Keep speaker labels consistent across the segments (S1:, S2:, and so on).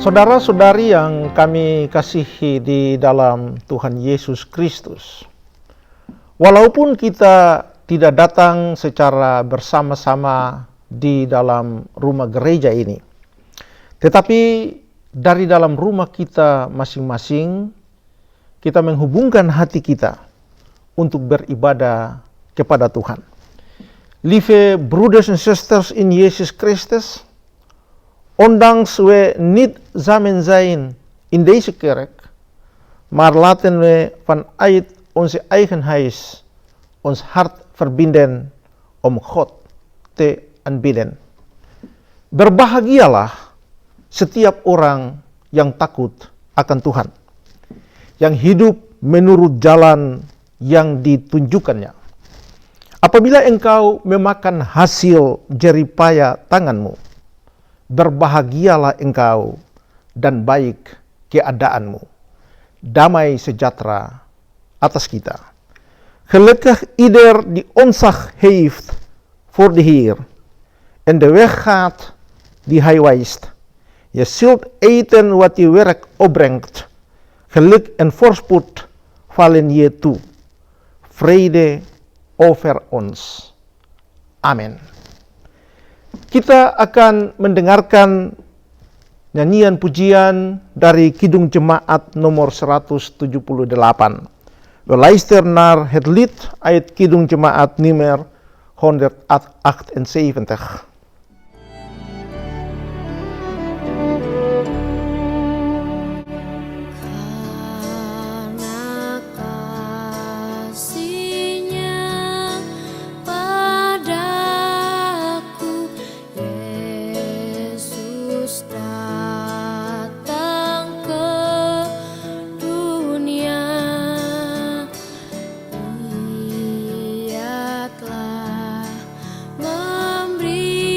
S1: Saudara-saudari yang kami kasihi di dalam Tuhan Yesus Kristus, walaupun kita tidak datang secara bersama-sama di dalam rumah gereja ini, tetapi dari dalam rumah kita masing-masing, kita menghubungkan hati kita untuk beribadah kepada Tuhan. Lieve broeders en zusters in Jezus Christus, ondanks we niet samen zijn in deze kerk, maar laten we vanuit onze eigen huis ons hart verbinden om God te aanbidden. Berbahagialah setiap orang yang takut akan Tuhan, yang hidup menurut jalan yang ditunjukkannya. Apabila engkau memakan hasil jeripaya tanganmu, berbahagialah engkau dan baik keadaanmu. Damai sejahtera atas kita. Gelukkig ieder die ontzag heeft voor de Heer en de weg gaat die hij wijst. Je zult eten wat je werk opbrengt. Geluk en voorspoed vallen je toe. Vrede over ons. Amin. Kita akan mendengarkan nyanyian pujian dari Kidung Jemaat nomor 178. We luisteren naar het lied uit Kidung Jemaat nummer 178.
S2: Memberi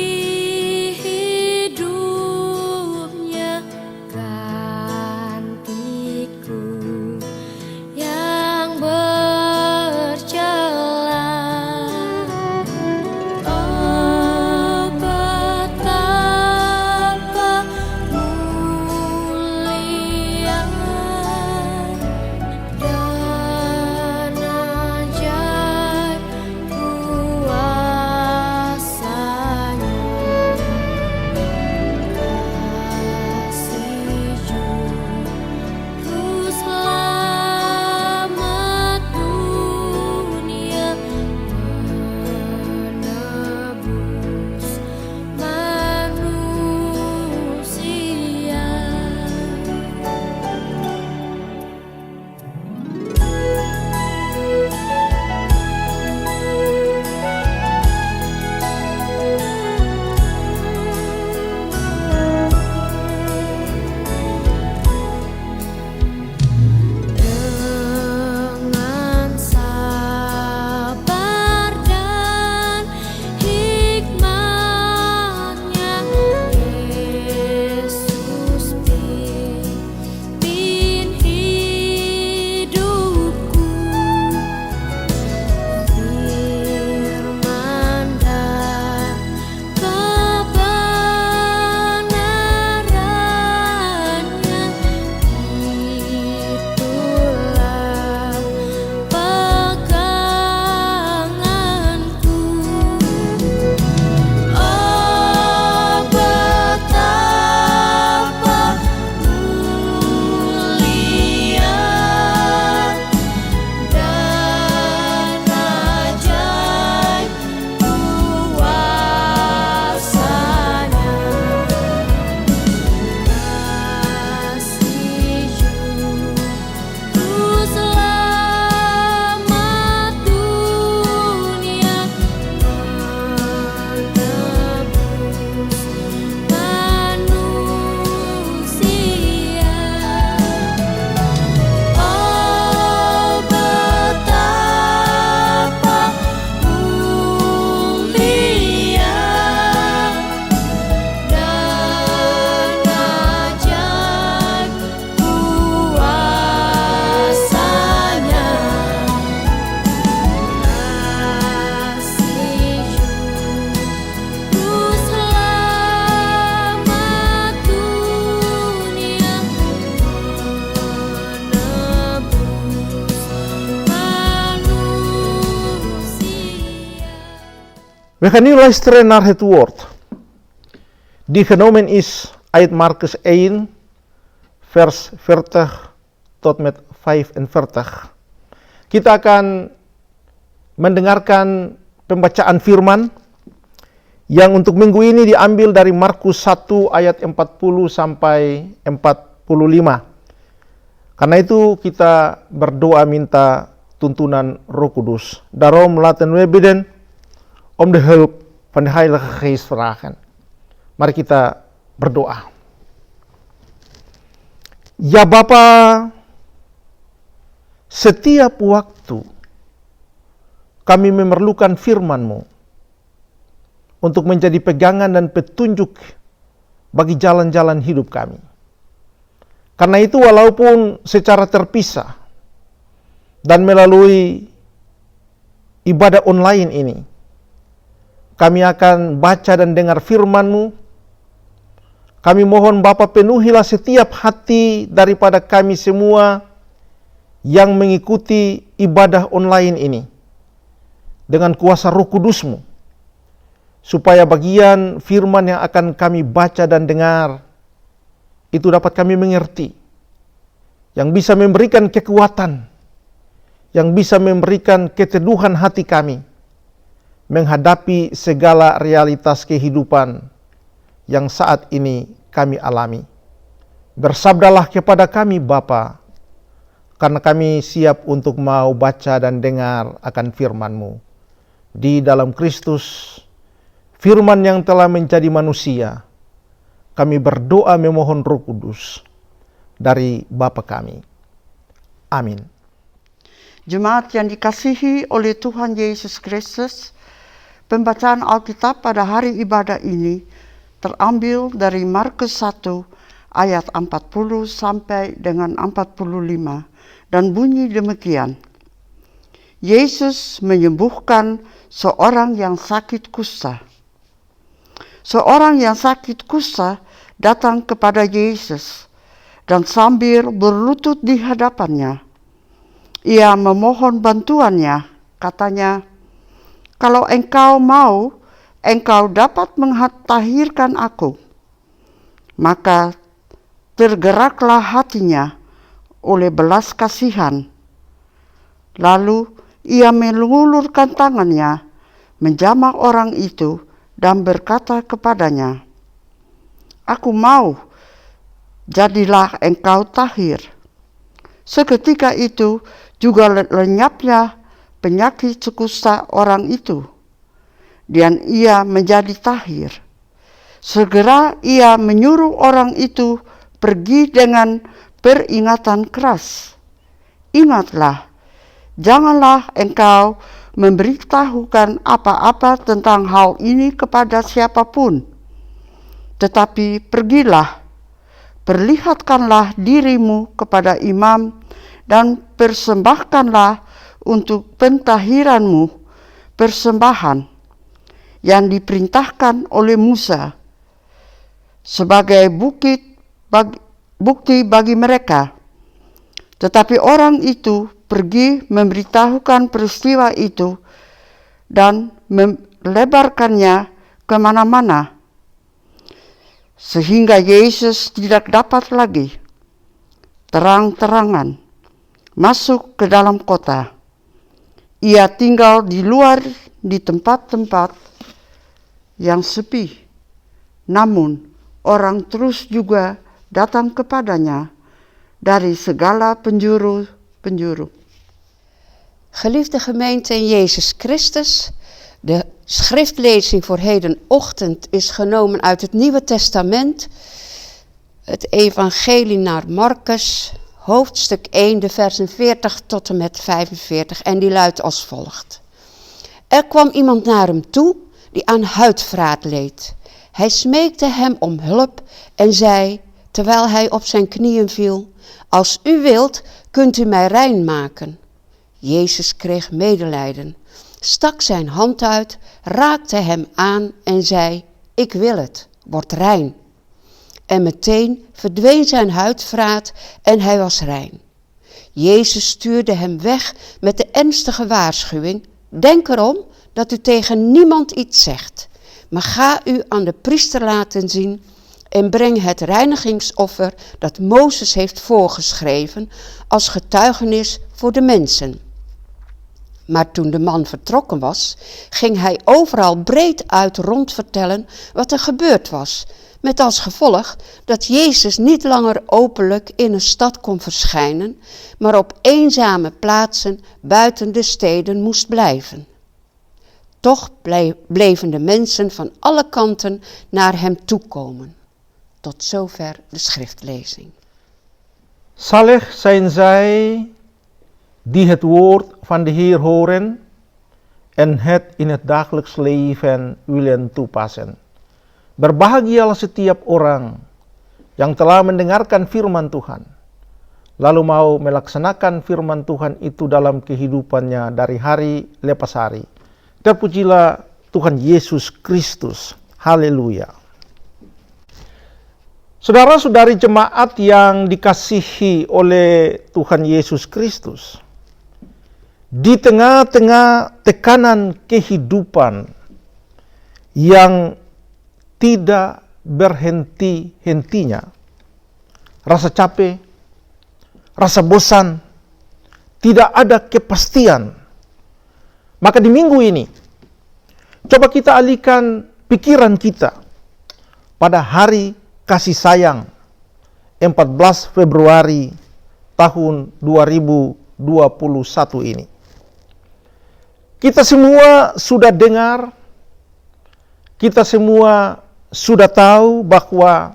S1: We gaan nu luisteren naar het woord, die genomen is uit Markus 1, vers 40 tot met 45. Kita akan mendengarkan pembacaan firman yang untuk minggu ini diambil dari Markus 1 ayat 40 sampai 45. Karena itu kita berdoa minta tuntunan Roh Kudus. Daarom laten we bidden om de hulp van de Heilige Geest vragen. Mari kita berdoa. Ya Bapa, setiap waktu kami memerlukan firman-Mu untuk menjadi pegangan dan petunjuk bagi jalan-jalan hidup kami. Karena itu walaupun secara terpisah dan melalui ibadah online ini, kami akan baca dan dengar firman-Mu. Kami mohon Bapa, penuhilah setiap hati daripada kami semua yang mengikuti ibadah online ini dengan kuasa Roh Kudus-Mu, supaya bagian firman yang akan kami baca dan dengar itu dapat kami mengerti, yang bisa memberikan kekuatan, yang bisa memberikan keteduhan hati kami menghadapi segala realitas kehidupan yang saat ini kami alami. Bersabdalah kepada kami Bapa, karena kami siap untuk mau baca dan dengar akan firman-Mu. Di dalam Kristus, firman yang telah menjadi manusia, kami berdoa memohon Roh Kudus dari Bapa kami. Amin.
S2: Jemaat yang dikasihi oleh Tuhan Yesus Kristus, pembacaan Alkitab pada hari ibadah ini terambil dari Markus 1 ayat 40 sampai dengan 45 dan bunyi demikian. Yesus menyembuhkan seorang yang sakit kusta. Seorang yang sakit kusta datang kepada Yesus dan sambil berlutut di hadapannya, ia memohon bantuannya. Katanya, "Kalau engkau mau, engkau dapat mentahirkan aku." Maka tergeraklah hatinya oleh belas kasihan. Lalu ia mengulurkan tangannya, menjamah orang itu dan berkata kepadanya, "Aku mau, jadilah engkau tahir." Seketika itu juga lenyapnya penyakit kusta orang itu, dan ia menjadi tahir. Segera ia menyuruh orang itu pergi dengan peringatan keras. "Ingatlah, janganlah engkau memberitahukan apa-apa tentang hal ini kepada siapapun. Tetapi pergilah, perlihatkanlah dirimu kepada imam dan persembahkanlah untuk pentahiranmu persembahan yang diperintahkan oleh Musa sebagai bukti bagi mereka." Tetapi orang itu pergi memberitahukan peristiwa itu dan melebarkannya kemana-mana, sehingga Yesus tidak dapat lagi terang-terangan masuk ke dalam kota. Ia tinggal di luar di tempat-tempat yang sepi, namun orang terus juga datang kepadanya dari segala penjuru.
S3: Geliefde gemeente in Jezus Christus, de schriftlezing voor hedenochtend is genomen uit het Nieuwe Testament, het evangelie naar Markus, hoofdstuk 1, de versen 40 tot en met 45, en die luidt als volgt. Er kwam iemand naar hem toe die aan huidvraat leed. Hij smeekte hem om hulp en zei, terwijl hij op zijn knieën viel, "Als u wilt, kunt u mij rein maken." Jezus kreeg medelijden, stak zijn hand uit, raakte hem aan en zei, "Ik wil het, word rein." En meteen verdween zijn huidvraat en hij was rein. Jezus stuurde hem weg met de ernstige waarschuwing, "Denk erom dat u tegen niemand iets zegt, maar ga u aan de priester laten zien en breng het reinigingsoffer dat Mozes heeft voorgeschreven als getuigenis voor de mensen. Maar toen de man vertrokken was, ging hij overal breed uit rondvertellen wat er gebeurd was, met als gevolg dat Jezus niet langer openlijk in een stad kon verschijnen, maar op eenzame plaatsen buiten de steden moest blijven. Toch bleven de mensen van alle kanten naar hem toekomen. Tot zover de schriftlezing.
S1: Zalig zijn zij die het woord van de Heer horen en het in het dagelijks leven willen toepassen. Berbahagialah setiap orang yang telah mendengarkan firman Tuhan, lalu mau melaksanakan firman Tuhan itu dalam kehidupannya dari hari lepas hari. Terpujilah Tuhan Yesus Kristus. Haleluya. Saudara-saudari jemaat yang dikasihi oleh Tuhan Yesus Kristus, di tengah-tengah tekanan kehidupan yang tidak berhenti-hentinya, rasa capek, rasa bosan, tidak ada kepastian, maka di minggu ini coba kita alihkan pikiran kita pada hari kasih sayang 14 Februari tahun 2021 ini. Kita semua sudah dengar, kita semua sudah tahu bahwa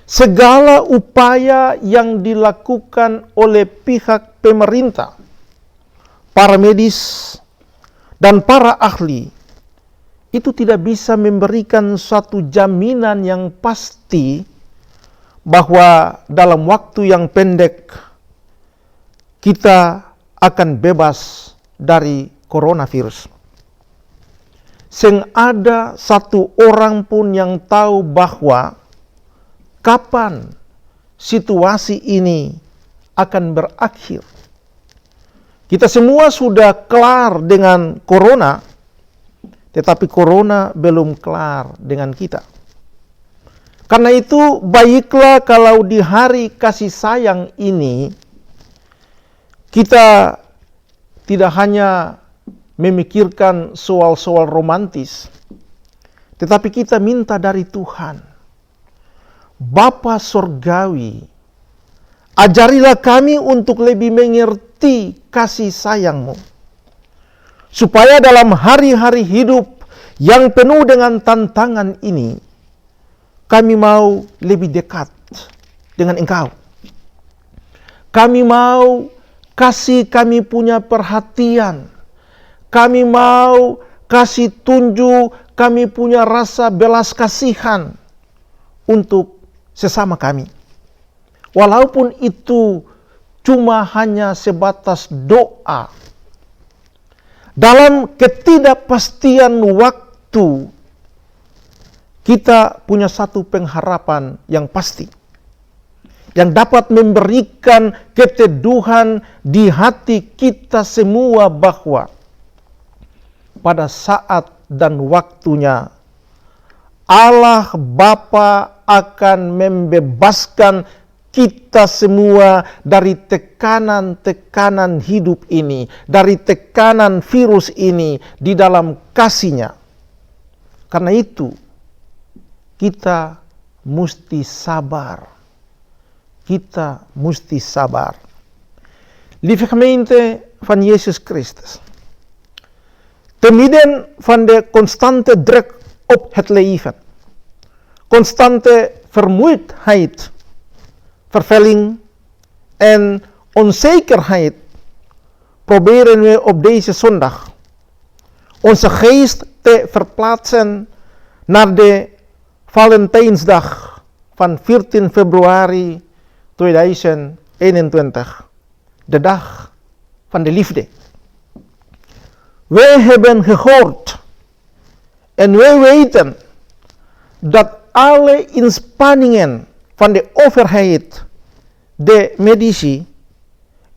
S1: segala upaya yang dilakukan oleh pihak pemerintah, para medis, dan para ahli itu tidak bisa memberikan suatu jaminan yang pasti bahwa dalam waktu yang pendek kita akan bebas dari coronavirus. Seng ada satu orang pun yang tahu bahwa kapan situasi ini akan berakhir. Kita semua sudah kelar dengan corona, tetapi corona belum kelar dengan kita. Karena itu baiklah kalau di hari kasih sayang ini kita tidak hanya memikirkan soal-soal romantis, tetapi kita minta dari Tuhan, Bapa Sorgawi, ajarilah kami untuk lebih mengerti kasih sayang-Mu, supaya dalam hari-hari hidup yang penuh dengan tantangan ini, kami mau lebih dekat dengan Engkau. Kami mau kasih kami punya perhatian. Kami mau kasih tunjuk kami punya rasa belas kasihan untuk sesama kami. Walaupun itu cuma hanya sebatas doa. Dalam ketidakpastian waktu, kita punya satu pengharapan yang pasti, yang dapat memberikan keteduhan di hati kita semua bahwa pada saat dan waktunya Allah Bapa akan membebaskan kita semua dari tekanan-tekanan hidup ini, dari tekanan virus ini di dalam kasih-Nya. Karena itu kita mesti sabar. Kita mesti sabar. Lieve gemeente van Jezus Christus. Te midden van de constante druk op het leven, constante vermoeidheid, verveling en onzekerheid, proberen we op deze zondag onze geest te verplaatsen naar de Valentijnsdag van 14 februari 2021, de dag van de liefde. Wij hebben gehoord en wij weten dat alle inspanningen van de overheid, de medici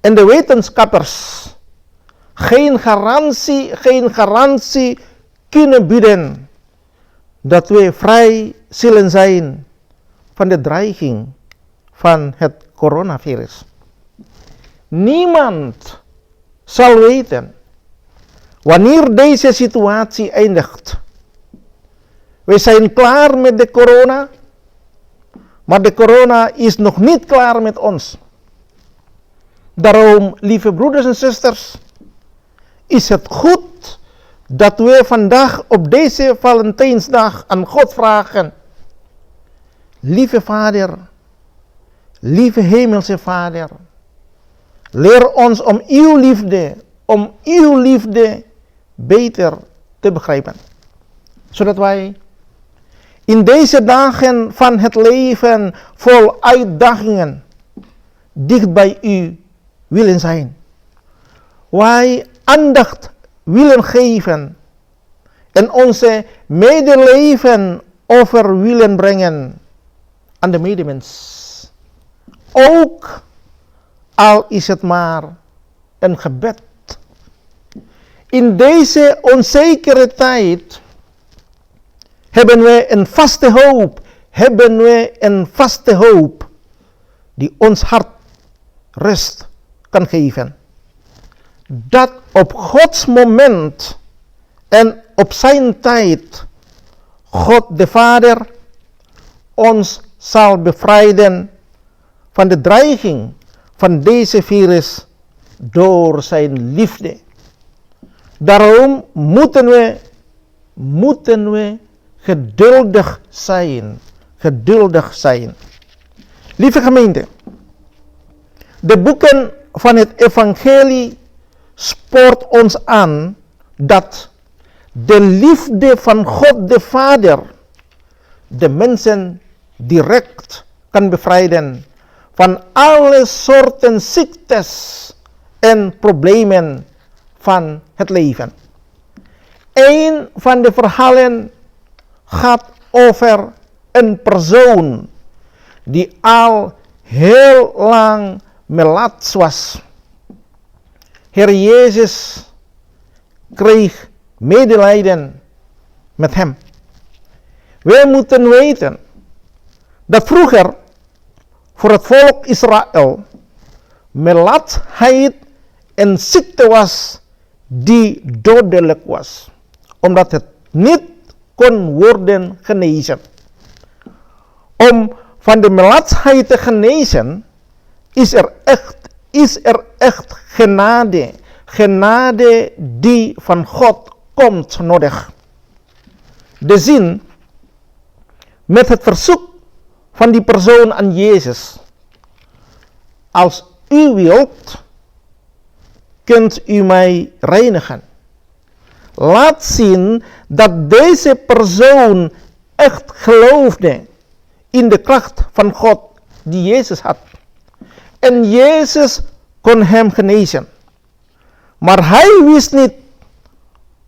S1: en de wetenschappers geen garantie kunnen bieden dat we vrij zullen zijn van de dreiging van het coronavirus. Niemand zal weten wanneer deze situatie eindigt. We zijn klaar met de corona, maar de corona is nog niet klaar met ons. Daarom, lieve broeders en zusters, is het goed dat we vandaag op deze Valentijnsdag aan God vragen: lieve Vader, lieve Hemelse Vader, leer ons om uw liefde beter te begrijpen. Zodat wij in deze dagen van het leven vol uitdagingen dicht bij u willen zijn. Wij aandacht willen geven en onze medeleven over willen brengen aan de medemens. Ook al is het maar een gebed. In deze onzekere tijd hebben we een vaste hoop die ons hart rust kan geven. Dat op Gods moment en op zijn tijd God de Vader ons zal bevrijden van de dreiging van deze virus door zijn liefde. Daarom moeten we geduldig zijn. Lieve gemeente, de boeken van het evangelie spoort ons aan dat de liefde van God de Vader de mensen direct kan bevrijden van alle soorten ziektes en problemen van het leven. Een van de verhalen gaat over een persoon die al heel lang melats was. Heer Jezus kreeg medelijden met hem. Wij moeten weten dat vroeger voor het volk Israël melatsheid een ziekte was die dodelijk was, omdat het niet kon worden genezen. Om van de melatsheid te genezen is er echt genade die van God komt nodig. De zin met het verzoek van die persoon aan Jezus: als u wilt, kunt u mij reinigen. Laat zien dat deze persoon echt geloofde in de kracht van God die Jezus had. En Jezus kon hem genezen. Maar hij wist niet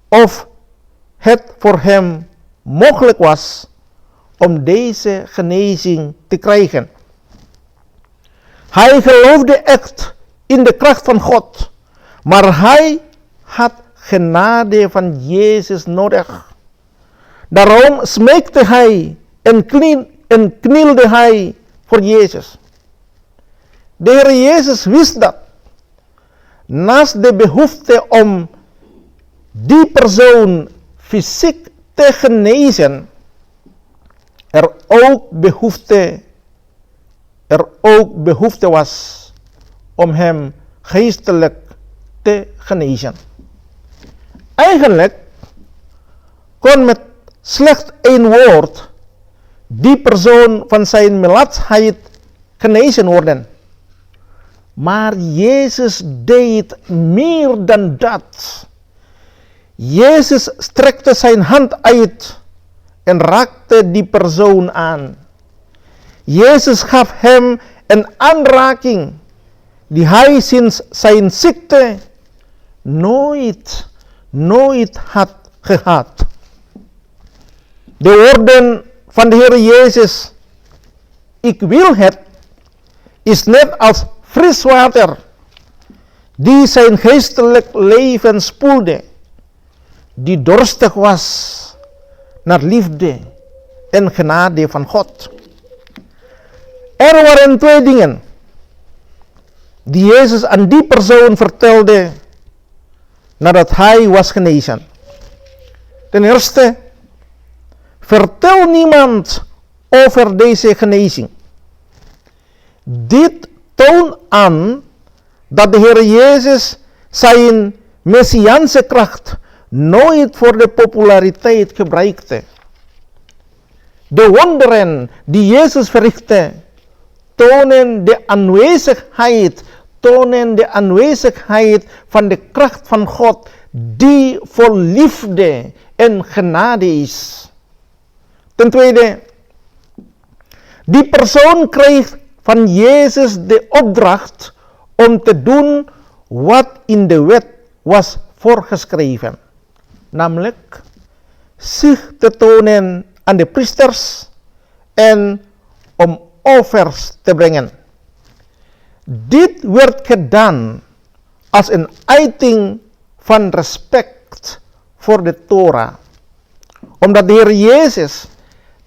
S1: of het voor hem mogelijk was om deze genezing te krijgen. Hij geloofde echt in de kracht van God, maar hij had genade van Jezus nodig. Daarom smeekte hij en knielde hij voor Jezus. De Heer Jezus wist dat naast de behoefte om die persoon fysiek te genezen, er ook behoefte was om hem geestelijk te genezen. Eigenlijk kon met slechts één woord die persoon van zijn melatsheid genezen worden. Maar Jezus deed meer dan dat. Jezus strekte zijn hand uit en raakte die persoon aan. Jezus gaf hem een aanraking die hij sinds zijn ziekte nooit had gehad. De woorden van de Heer Jezus: ik wil het, is net als fris water die zijn geestelijk leven spoelde, die dorstig was naar liefde en genade van God. Er waren 2 dingen die Jezus aan die persoon vertelde nadat hij was genezen. Ten eerste, vertel niemand over deze genezing. Dit toont aan dat de Heer Jezus zijn messiaanse kracht nooit voor de populariteit gebruikte. De wonderen die Jezus verrichtte, tonen de aanwezigheid van de kracht van God, die vol liefde en genade is. Ten tweede, die persoon kreeg van Jezus de opdracht om te doen wat in de wet was voorgeschreven. Namelijk, zich te tonen aan de priesters en om offers te brengen. Dit werd gedaan als een uiting van respect voor de Torah. Omdat de Heer Jezus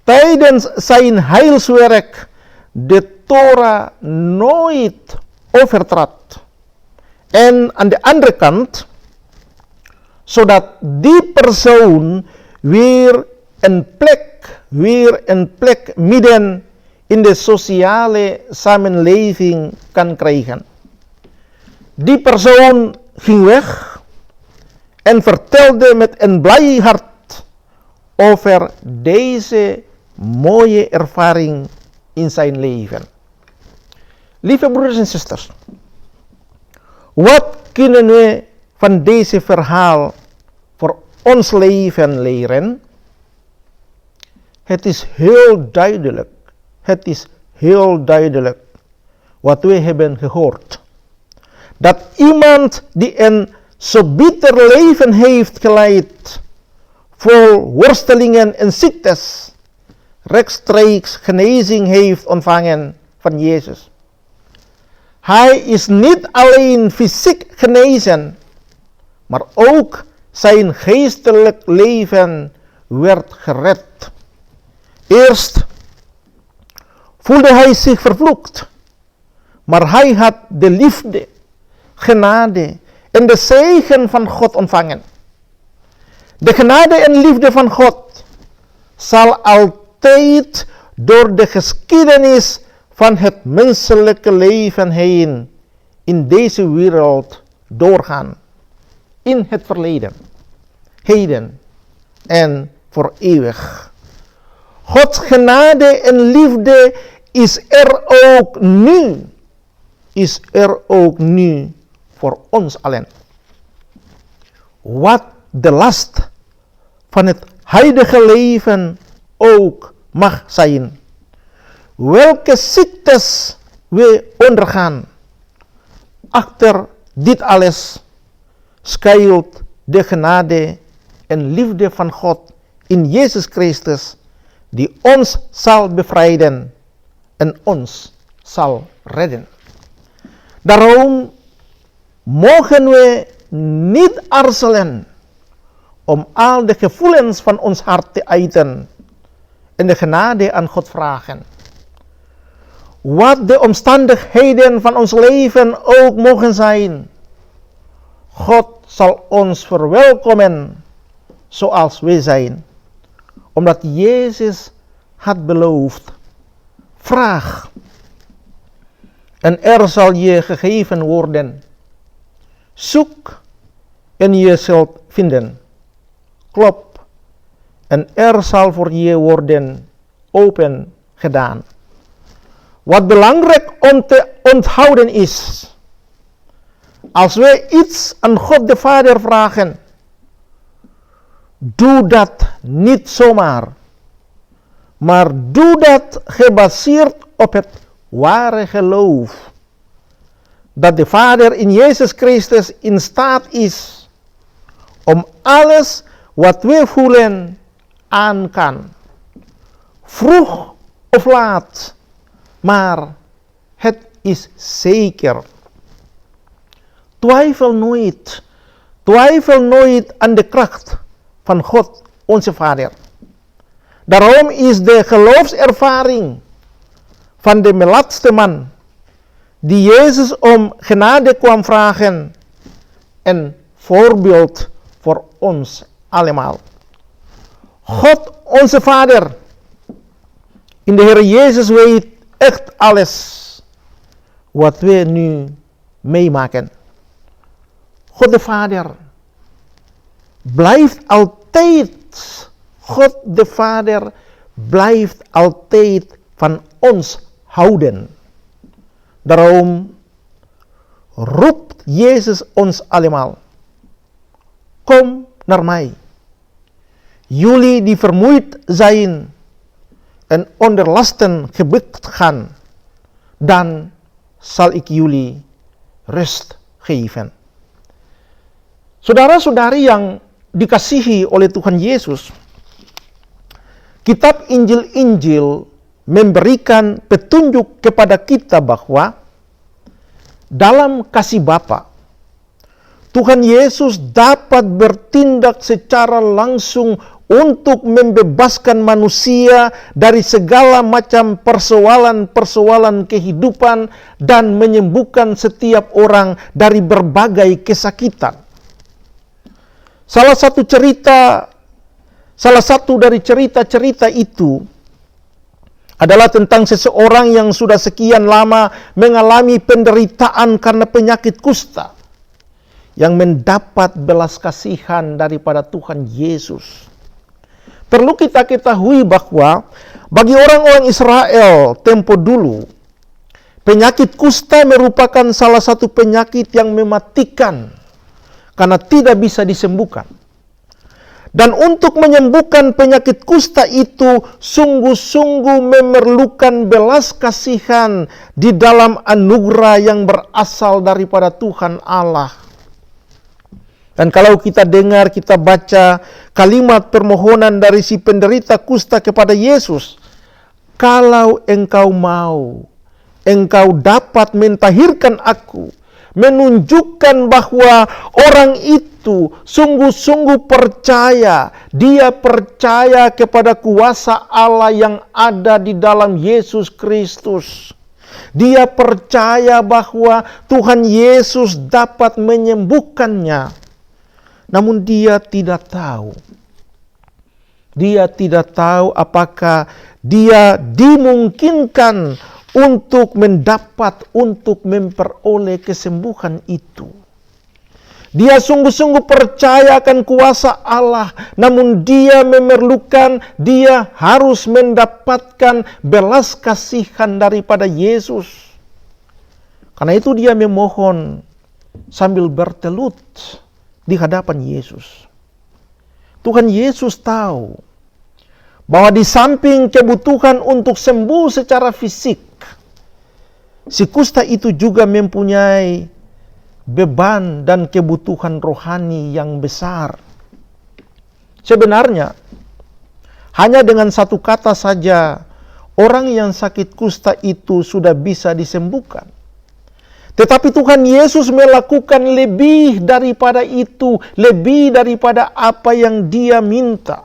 S1: tijdens zijn heilswerk de Torah nooit overtrad. En aan de andere kant, zodat die persoon weer een plek midden in de sociale samenleving kan krijgen. Die persoon ging weg en vertelde met een blij hart over deze mooie ervaring in zijn leven. Lieve broeders en zusters, wat kunnen we van deze verhaal voor ons leven leren? Het is heel duidelijk wat we hebben gehoord. Dat iemand die een zo bitter leven heeft geleid, vol worstelingen en ziektes, rechtstreeks genezing heeft ontvangen van Jezus. Hij is niet alleen fysiek genezen, maar ook zijn geestelijk leven werd gered. Eerst voelde hij zich vervloekt, maar hij had de liefde, genade en de zegen van God ontvangen. De genade en liefde van God zal altijd door de geschiedenis van het menselijke leven heen in deze wereld doorgaan. In het verleden, heden en voor eeuwig. Gods genade en liefde is er ook nu voor ons allen. Wat de last van het huidige leven ook mag zijn. Welke ziektes we ondergaan. Achter dit alles schuilt de genade en liefde van God in Jezus Christus, die ons zal bevrijden en ons zal redden. Daarom mogen we niet aarzelen om al de gevoelens van ons hart te uiten en de genade aan God vragen. Wat de omstandigheden van ons leven ook mogen zijn, God zal ons verwelkomen zoals we zijn. Omdat Jezus had beloofd, vraag en er zal je gegeven worden. Zoek en je zult vinden. Klop en er zal voor je worden open gedaan. Wat belangrijk om te onthouden is, als we iets aan God de Vader vragen, doe dat niet zomaar, maar doe dat gebaseerd op het ware geloof. Dat de Vader in Jezus Christus in staat is om alles wat we voelen aan kan. Vroeg of laat, maar het is zeker. twijfel nooit. Twijfel nooit aan de kracht van God, onze Vader. Daarom is de geloofservaring van de melaatste man, die Jezus om genade kwam vragen, een voorbeeld voor ons allemaal. God, onze Vader, in de Heer Jezus weet echt alles wat we nu meemaken. God de Vader blijft altijd, God de Vader blijft altijd van ons houden. Daarom roept Jezus ons allemaal. Kom naar mij. Jullie die vermoeid zijn en onder lasten gebukt gaan, dan zal ik jullie rust geven. Saudara-saudari yang dikasihi oleh Tuhan Yesus, kitab Injil-Injil memberikan petunjuk kepada kita bahwa dalam kasih Bapa, Tuhan Yesus dapat bertindak secara langsung untuk membebaskan manusia dari segala macam persoalan-persoalan kehidupan dan menyembuhkan setiap orang dari berbagai kesakitan. Salah satu dari cerita-cerita itu adalah tentang seseorang yang sudah sekian lama mengalami penderitaan karena penyakit kusta, yang mendapat belas kasihan daripada Tuhan Yesus. Perlu kita ketahui bahwa bagi orang-orang Israel tempo dulu, penyakit kusta merupakan salah satu penyakit yang mematikan karena tidak bisa disembuhkan. Dan untuk menyembuhkan penyakit kusta itu sungguh-sungguh memerlukan belas kasihan di dalam anugerah yang berasal daripada Tuhan Allah. Dan kalau kita dengar, kita baca kalimat permohonan dari si penderita kusta kepada Yesus, kalau engkau mau, engkau dapat mentahirkan aku, menunjukkan bahwa orang itu sungguh-sungguh percaya, dia percaya kepada kuasa Allah yang ada di dalam Yesus Kristus. Dia percaya bahwa Tuhan Yesus dapat menyembuhkannya. Namun dia tidak tahu. Dia tidak tahu apakah dia dimungkinkan untuk memperoleh kesembuhan itu. Dia sungguh-sungguh percaya akan kuasa Allah, namun dia harus mendapatkan belas kasihan daripada Yesus. Karena itu dia memohon sambil bertelut di hadapan Yesus. Tuhan Yesus tahu bahwa di samping kebutuhan untuk sembuh secara fisik, si kusta itu juga mempunyai beban dan kebutuhan rohani yang besar. Sebenarnya, hanya dengan satu kata saja, orang yang sakit kusta itu sudah bisa disembuhkan. Tetapi Tuhan Yesus melakukan lebih daripada itu, lebih daripada apa yang dia minta.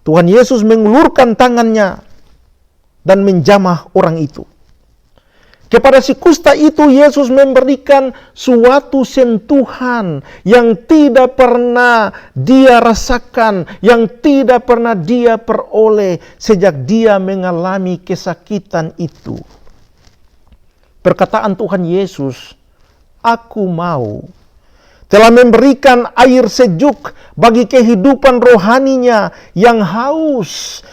S1: Tuhan Yesus mengulurkan tangannya dan menjamah orang itu. Kepada si kusta itu Yesus memberikan suatu sentuhan yang tidak pernah dia rasakan, yang tidak pernah dia peroleh sejak dia mengalami kesakitan itu. Perkataan Tuhan Yesus, "Aku mau," telah memberikan air sejuk bagi kehidupan rohaninya yang haus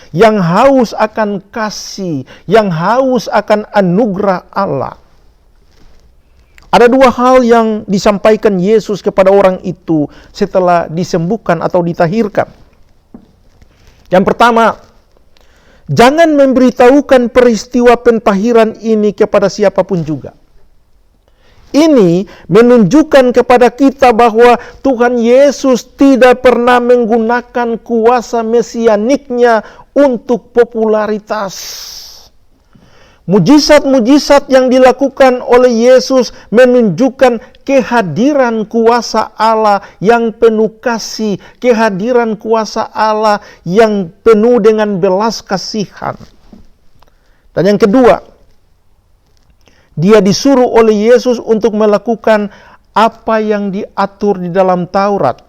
S1: akan kasih, yang haus akan anugerah Allah. Ada dua hal yang disampaikan Yesus kepada orang itu setelah disembuhkan atau ditahirkan. Yang pertama, jangan memberitahukan peristiwa pentahiran ini kepada siapapun juga. Ini menunjukkan kepada kita bahwa Tuhan Yesus tidak pernah menggunakan kuasa mesianiknya untuk popularitas. Mujizat-mujizat yang dilakukan oleh Yesus menunjukkan kehadiran kuasa Allah yang penuh kasih, kehadiran kuasa Allah yang penuh dengan belas kasihan. Dan yang kedua, dia disuruh oleh Yesus untuk melakukan apa yang diatur di dalam Taurat,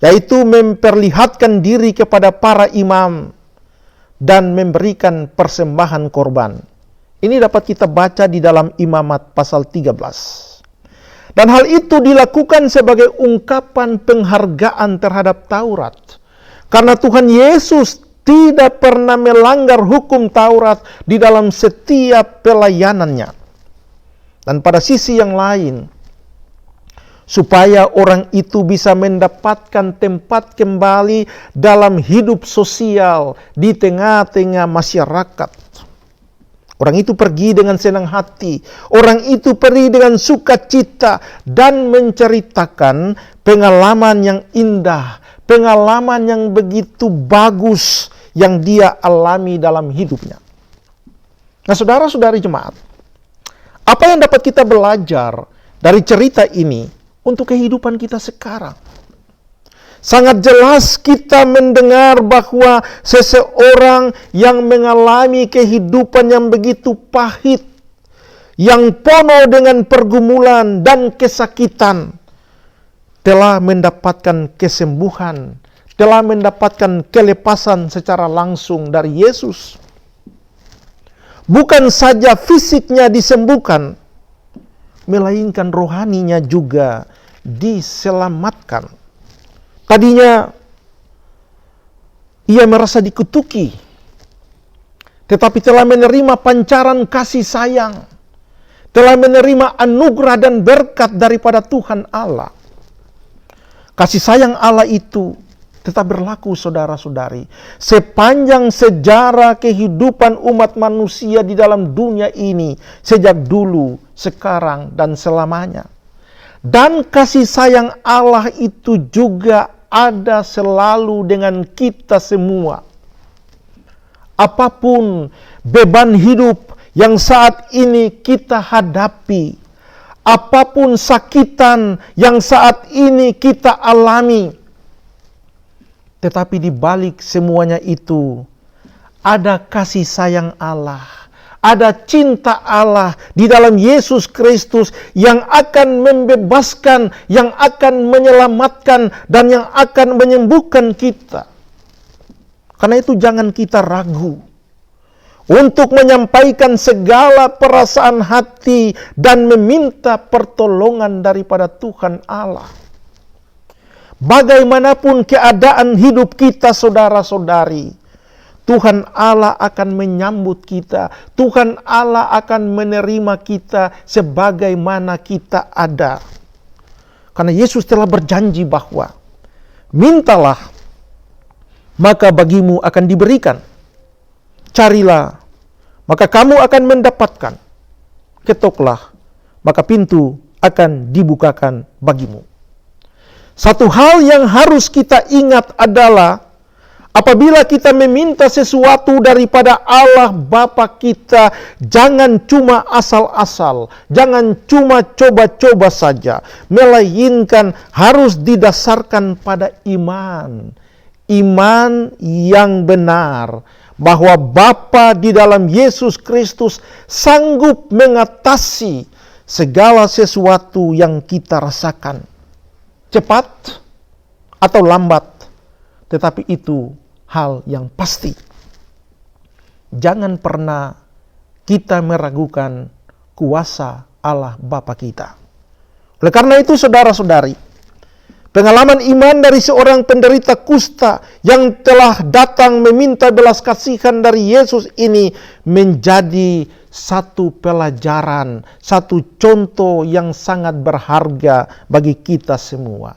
S1: yaitu memperlihatkan diri kepada para imam dan memberikan persembahan korban. Ini dapat kita baca di dalam Imamat pasal 13. Dan hal itu dilakukan sebagai ungkapan penghargaan terhadap Taurat. Karena Tuhan Yesus tidak pernah melanggar hukum Taurat di dalam setiap pelayanannya. Dan pada sisi yang lain, supaya orang itu bisa mendapatkan tempat kembali dalam hidup sosial di tengah-tengah masyarakat. Orang itu pergi dengan senang hati, orang itu pergi dengan sukacita dan menceritakan pengalaman yang indah, pengalaman yang begitu bagus yang dia alami dalam hidupnya. Nah, saudara-saudari jemaat, apa yang dapat kita belajar dari cerita ini untuk kehidupan kita sekarang? Sangat jelas kita mendengar bahwa seseorang yang mengalami kehidupan yang begitu pahit, yang penuh dengan pergumulan dan kesakitan, telah mendapatkan kesembuhan, telah mendapatkan kelepasan secara langsung dari Yesus. Bukan saja fisiknya disembuhkan, melainkan rohaninya juga diselamatkan. Tadinya ia merasa dikutuki, tetapi telah menerima pancaran kasih sayang, telah menerima anugerah dan berkat daripada Tuhan Allah. Kasih sayang Allah itu tetap berlaku, saudara-saudari, sepanjang sejarah kehidupan umat manusia di dalam dunia ini, sejak dulu, sekarang, dan selamanya. Dan kasih sayang Allah itu juga ada selalu dengan kita semua. Apapun beban hidup yang saat ini kita hadapi, apapun sakitan yang saat ini kita alami, tetapi di balik semuanya itu ada kasih sayang Allah, ada cinta Allah di dalam Yesus Kristus yang akan membebaskan, yang akan menyelamatkan, dan yang akan menyembuhkan kita. Karena itu jangan kita ragu untuk menyampaikan segala perasaan hati dan meminta pertolongan daripada Tuhan Allah. Bagaimanapun keadaan hidup kita, saudara-saudari, Tuhan Allah akan menyambut kita. Tuhan Allah akan menerima kita sebagaimana kita ada. Karena Yesus telah berjanji bahwa mintalah, maka bagimu akan diberikan. Carilah, maka kamu akan mendapatkan. Ketoklah, maka pintu akan dibukakan bagimu. Satu hal yang harus kita ingat adalah apabila kita meminta sesuatu daripada Allah Bapa kita, jangan cuma asal-asal, jangan cuma coba-coba saja, melainkan harus didasarkan pada iman. Iman yang benar bahwa Bapa di dalam Yesus Kristus sanggup mengatasi segala sesuatu yang kita rasakan. Cepat atau lambat, tetapi itu hal yang pasti. Jangan pernah kita meragukan kuasa Allah Bapa kita. Oleh karena itu, saudara-saudari, pengalaman iman dari seorang penderita kusta yang telah datang meminta belas kasihan dari Yesus ini menjadi satu pelajaran, satu contoh yang sangat berharga bagi kita semua.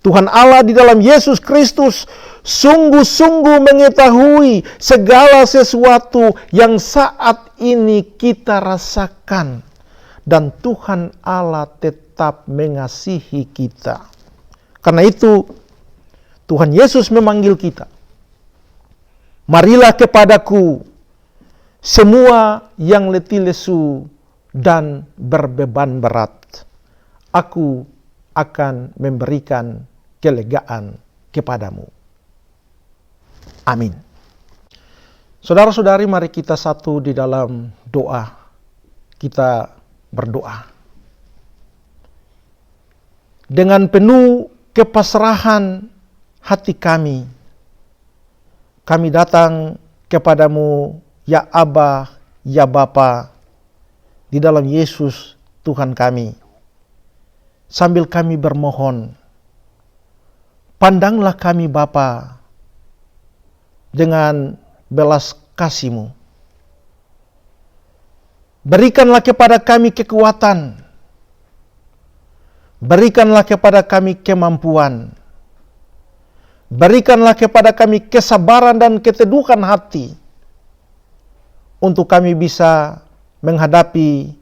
S1: Tuhan Allah di dalam Yesus Kristus sungguh-sungguh mengetahui segala sesuatu yang saat ini kita rasakan. Dan Tuhan Allah tetap mengasihi kita. Karena itu, Tuhan Yesus memanggil kita. Marilah kepadaku, semua yang letih lesu dan berbeban berat, aku akan memberikan kelegaan kepadamu. Amin. Saudara-saudari, mari kita satu di dalam doa. Kita berdoa. Dengan penuh kepasrahan hati kami datang kepadamu, ya Aba, ya Bapa, di dalam Yesus Tuhan kami. Sambil kami bermohon, pandanglah kami Bapa dengan belas kasih-Mu. Berikanlah kepada kami kekuatan. Berikanlah kepada kami kemampuan. Berikanlah kepada kami kesabaran dan keteduhan hati untuk kami bisa menghadapi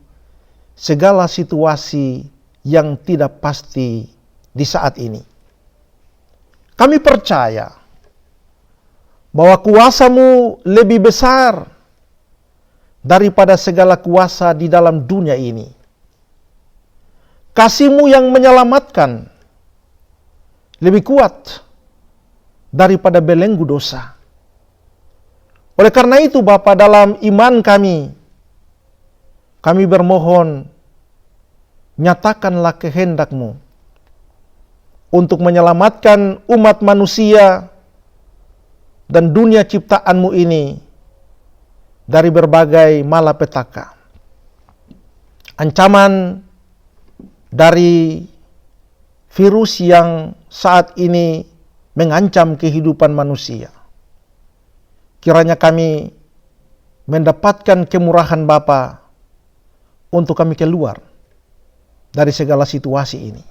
S1: segala situasi yang tidak pasti di saat ini. Kami percaya bahwa kuasa-Mu lebih besar daripada segala kuasa di dalam dunia ini. Kasih-Mu yang menyelamatkan lebih kuat daripada belenggu dosa. Oleh karena itu Bapa, dalam iman kami bermohon, nyatakanlah kehendak-Mu untuk menyelamatkan umat manusia dan dunia ciptaan-Mu ini dari berbagai malapetaka. Ancaman dari virus yang saat ini mengancam kehidupan manusia. Kiranya kami mendapatkan kemurahan Bapa untuk kami keluar dari segala situasi ini.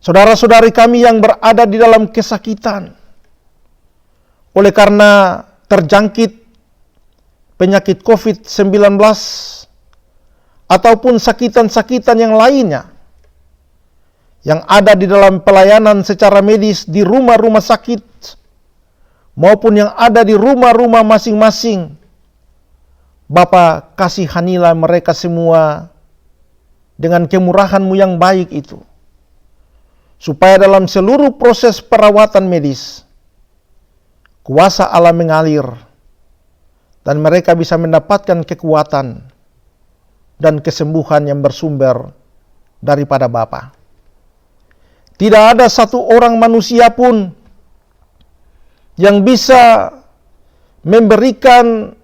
S1: Saudara-saudari kami yang berada di dalam kesakitan oleh karena terjangkit penyakit COVID-19 ataupun sakitan-sakitan yang lainnya yang ada di dalam pelayanan secara medis di rumah-rumah sakit maupun yang ada di rumah-rumah masing-masing. Bapa, kasihanilah mereka semua dengan kemurahan-Mu yang baik itu, supaya dalam seluruh proses perawatan medis kuasa Allah mengalir dan mereka bisa mendapatkan kekuatan dan kesembuhan yang bersumber daripada Bapa. Tidak ada satu orang manusia pun yang bisa memberikan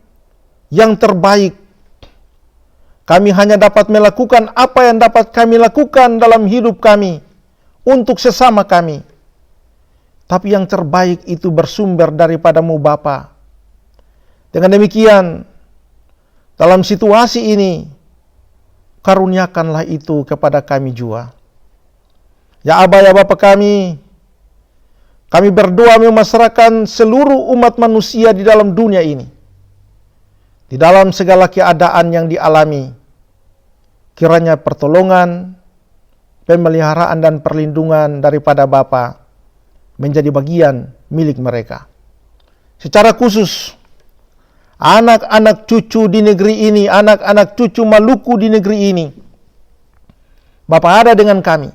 S1: yang terbaik. Kami hanya dapat melakukan apa yang dapat kami lakukan dalam hidup kami untuk sesama kami. Tapi yang terbaik itu bersumber daripada-Mu Bapa. Dengan demikian, dalam situasi ini, karuniakanlah itu kepada kami juga. Ya Aba, ya Bapa kami berdoa memasrahkan seluruh umat manusia di dalam dunia ini. Di dalam segala keadaan yang dialami, kiranya pertolongan, pemeliharaan dan perlindungan daripada Bapa menjadi bagian milik mereka. Secara khusus, anak-anak cucu di negeri ini, anak-anak cucu Maluku di negeri ini, Bapa ada dengan kami.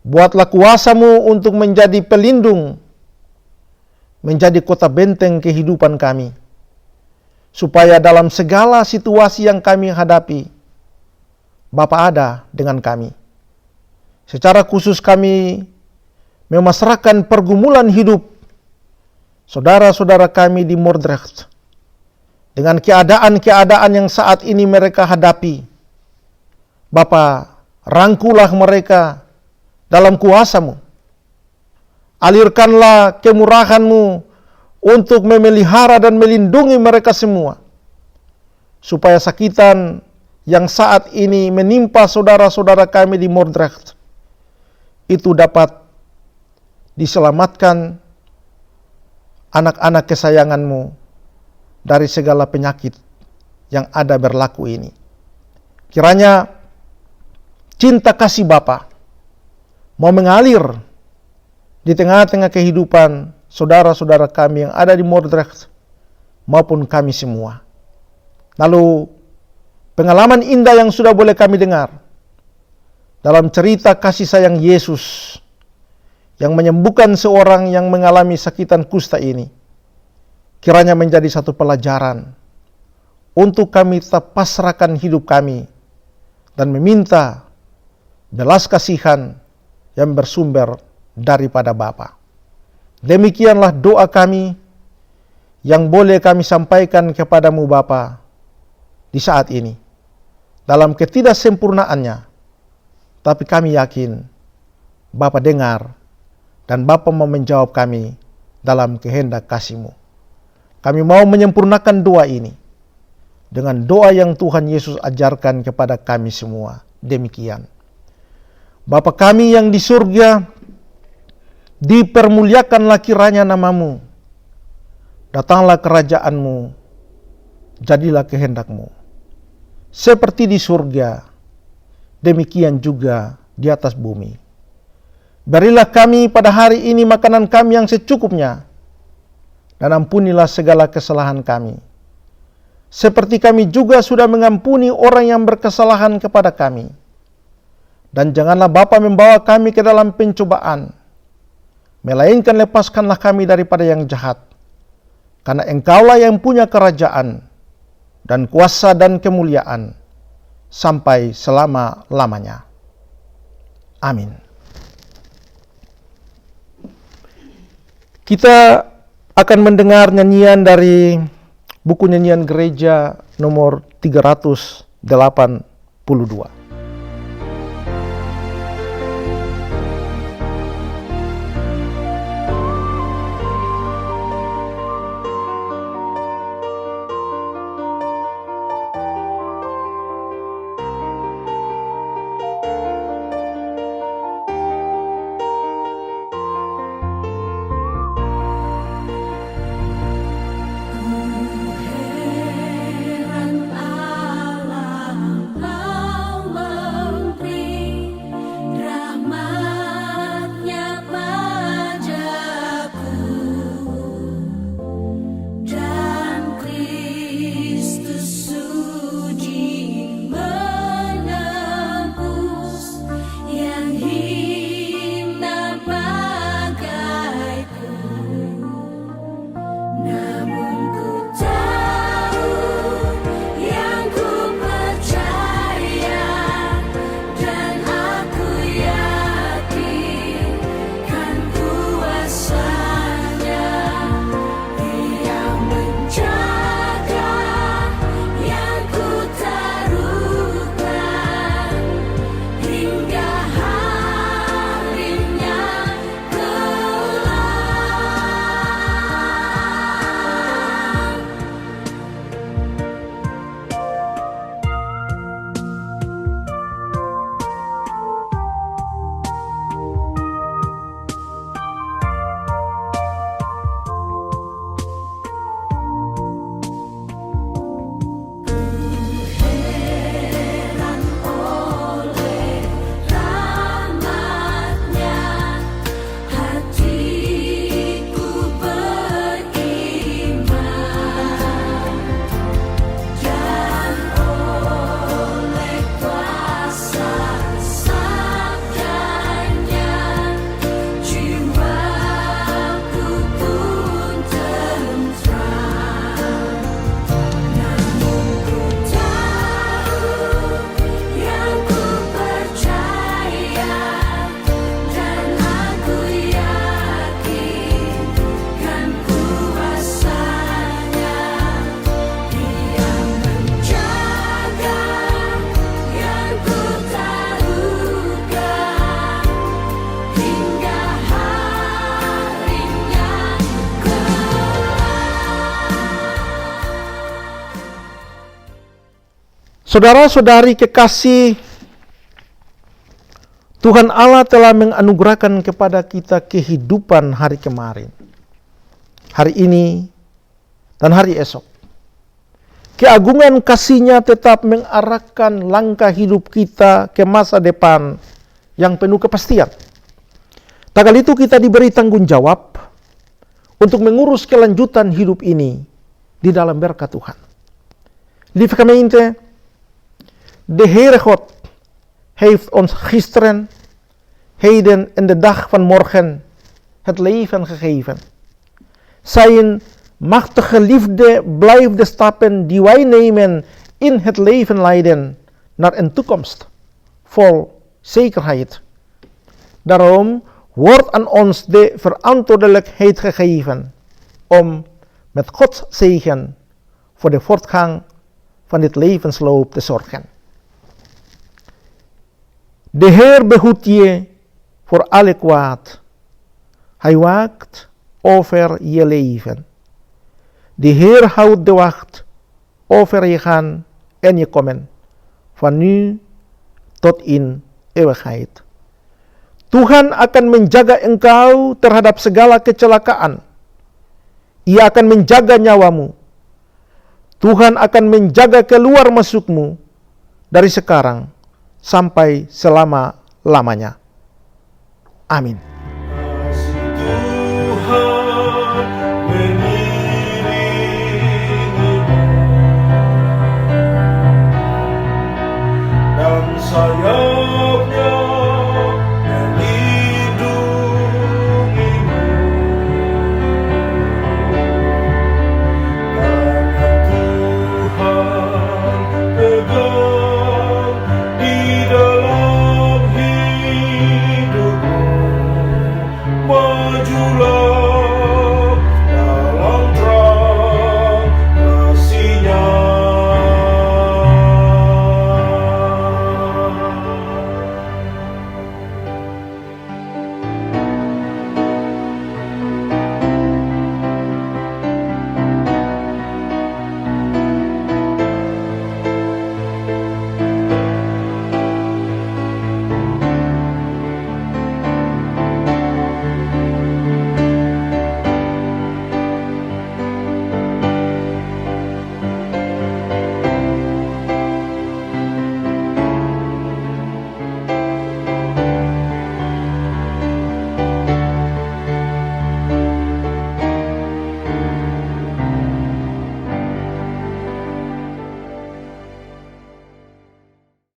S1: Buatlah kuasa-Mu untuk menjadi pelindung, menjadi kota benteng kehidupan kami, supaya dalam segala situasi yang kami hadapi, Bapa ada dengan kami. Secara khusus kami memasrahkan pergumulan hidup saudara-saudara kami di Moordrecht, dengan keadaan-keadaan yang saat ini mereka hadapi. Bapa, rangkulah mereka dalam kuasa-Mu. Alirkanlah kemurahan-Mu untuk memelihara dan melindungi mereka semua, supaya sakitan yang saat ini menimpa saudara-saudara kami di Moordrecht itu dapat diselamatkan anak-anak kesayangan-Mu dari segala penyakit yang ada berlaku ini. Kiranya cinta kasih Bapa mau mengalir di tengah-tengah kehidupan saudara-saudara kami yang ada di Moordrecht maupun kami semua. Lalu pengalaman indah yang sudah boleh kami dengar dalam cerita kasih sayang Yesus yang menyembuhkan seorang yang mengalami sakitan kusta ini, kiranya menjadi satu pelajaran untuk kami tetap pasrahkan hidup kami dan meminta belas kasihan yang bersumber daripada Bapa. Demikianlah doa kami yang boleh kami sampaikan kepadamu Bapa di saat ini. Dalam ketidaksempurnaannya, tapi kami yakin Bapa dengar dan Bapa mau menjawab kami dalam kehendak kasih-Mu. Kami mau menyempurnakan doa ini dengan doa yang Tuhan Yesus ajarkan kepada kami semua. Demikian. Bapa kami yang di surga, dipermuliakanlah kiranya nama-Mu. Datanglah kerajaan-Mu, jadilah kehendak-Mu. Seperti di surga, demikian juga di atas bumi. Berilah kami pada hari ini makanan kami yang secukupnya, dan ampunilah segala kesalahan kami, seperti kami juga sudah mengampuni orang yang berkesalahan kepada kami. Dan janganlah Bapa membawa kami ke dalam pencobaan, melainkan lepaskanlah kami daripada yang jahat. Karena Engkaulah yang punya kerajaan, dan kuasa dan kemuliaan, sampai selama-lamanya. Amin. Kita akan mendengar nyanyian dari buku nyanyian gereja nomor 382. Saudara-saudari kekasih, Tuhan Allah telah menganugerahkan kepada kita kehidupan hari kemarin, hari ini, dan hari esok. Keagungan kasih-Nya tetap mengarahkan langkah hidup kita ke masa depan yang penuh kepastian. Tak kala itu kita diberi tanggung jawab untuk mengurus kelanjutan hidup ini di dalam berkat Tuhan. Lieve gemeente, de Heere God heeft ons gisteren, heden en de dag van morgen het leven gegeven. Zijn machtige liefde blijft de stappen die wij nemen in het leven leiden naar een toekomst vol zekerheid. Daarom wordt aan ons de verantwoordelijkheid gegeven om met Gods zegen voor de voortgang van dit levensloop te zorgen. De Heer behoedt je voor alle kwaad. Hij waakt over je leven. De Heer houdt de wacht over je gaan en je komen, van nu tot in eeuwigheid. Tuhan akan menjaga engkau terhadap segala kecelakaan. Ia akan menjaga nyawamu. Tuhan akan menjaga keluar masukmu dari sekarang sampai selama-lamanya. Amin.